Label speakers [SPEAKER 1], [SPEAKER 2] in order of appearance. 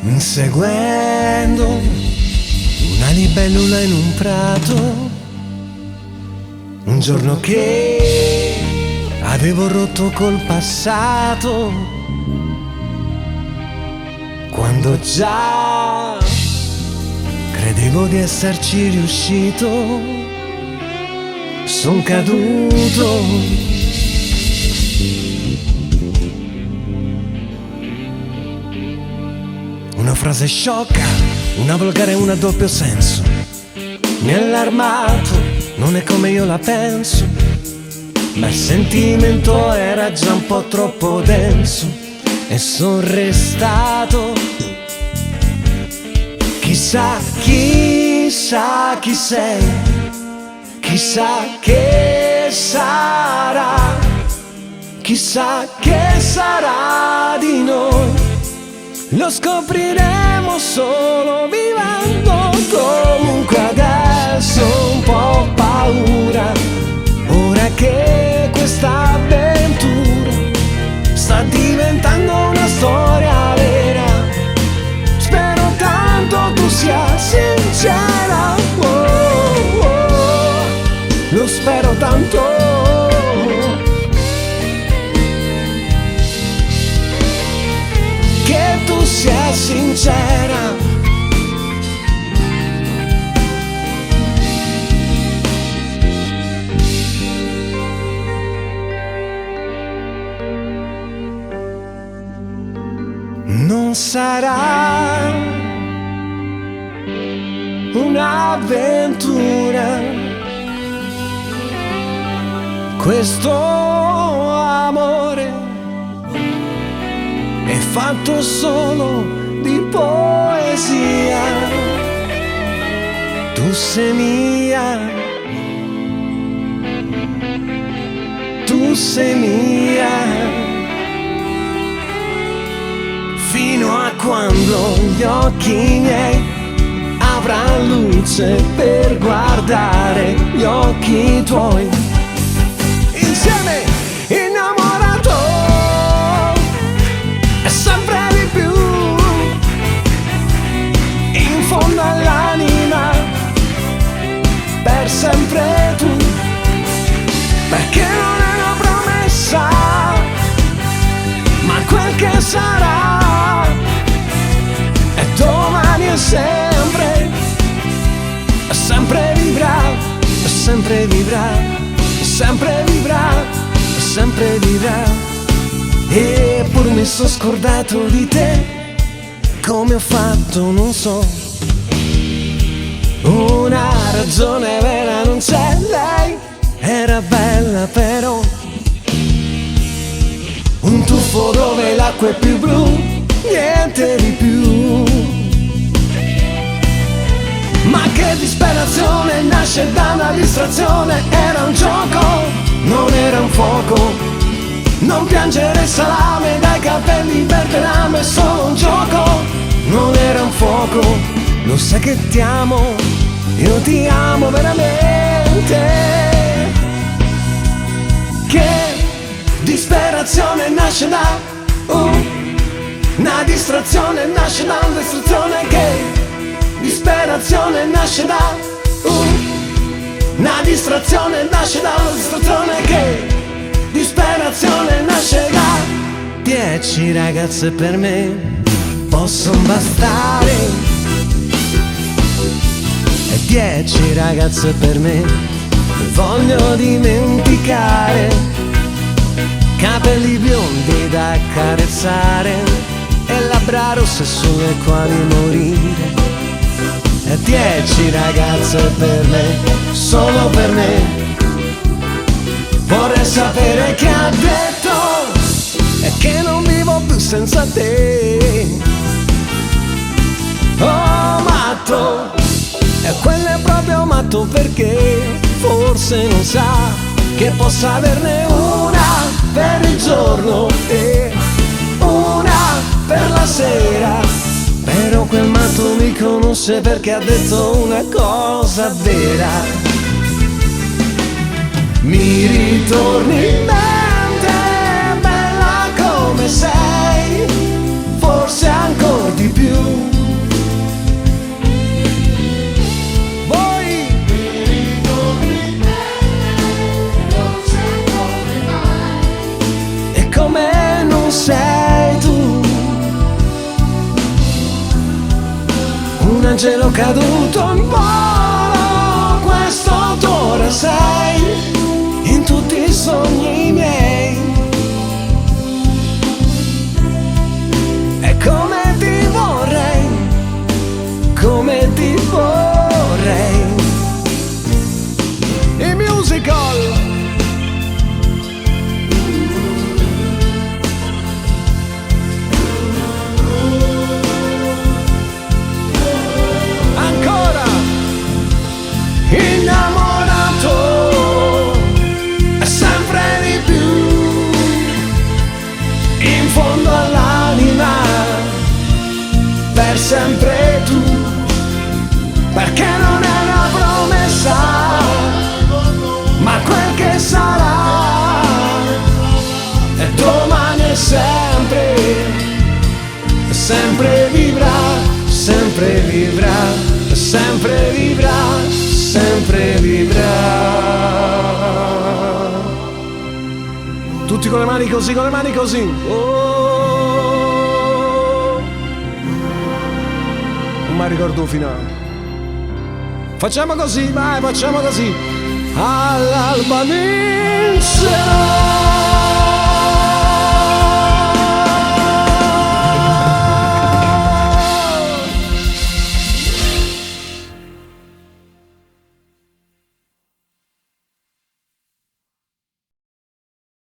[SPEAKER 1] inseguendo una libellula in un prato. Un giorno che avevo rotto col passato, quando già credevo di esserci riuscito, son caduto. Una frase sciocca, una volgare, una doppio senso. Mi ha allarmato, non è come io la penso, ma il sentimento era già un po' troppo denso e son restato. Chissà, chissà chi sei, chissà che sarà, chissà che sarà di noi. Lo scopriremo solo vivendo. Comunque adesso un po' paura, ora che questa avventura sta diventando una storia vera. Spero tanto tu sia sincera, oh, oh, lo spero tanto. Che tu sia sincera. Non sarà un'avventura questo amore, è fatto solo di poesia. Tu sei mia, tu sei mia, fino a quando gli occhi miei avranno luce per guardare gli occhi tuoi. Insieme innamorato e sempre di più, in fondo all'anima, per sempre tu, perché non è una promessa, ma quel che sarà è domani e sempre, sempre vivrà, sempre vivrà, sempre vivrà, sempre vivrà. Eppure mi sono scordato di te, come ho fatto non so. Una ragione vera non c'è, lei era bella però. Un tuffo dove l'acqua è più blu, niente di più. Ma che disperazione nasce da una distrazione, era un gioco, non era un fuoco. Non piangere salame dai capelli verde rame, è solo un gioco, non era un fuoco. Lo sai che ti amo, io ti amo veramente. Che disperazione nasce da una distrazione, nasce da una distrazione. Che disperazione nasce da una distrazione, nasce da una distrazione. Che disperazione nasce da 10 ragazze per me possono bastare, e 10 ragazze per me voglio dimenticare. Capelli biondi da accarezzare e labbra rosse sulle quali morire. E 10 ragazze per me, solo per me. Vorrei sapere che ha detto e che non vivo più senza te. Oh matto, e quello è proprio matto, perché forse non sa che possa averne una per il giorno e una per la sera. Però quel matto mi conosce perché ha detto una cosa vera. Mi ritorni in mente, bella come sei, forse ancora di più. gelo caduto in volo, quest'autora sei in tutti i sogni miei. E come ti vorrei, come ti vorrei. I musical. Ancora innamorato e sempre di più, in fondo all'anima, per sempre tu, perché non è una promessa, ma quel che sarà, e domani è sempre, sempre vivrà, sempre vivrà, sempre vivrà, sempre vivrà. Tutti con le mani così, con le mani così. Oh, non mi ricordo il finale. Facciamo così, vai, facciamo così. All'alba d'inizio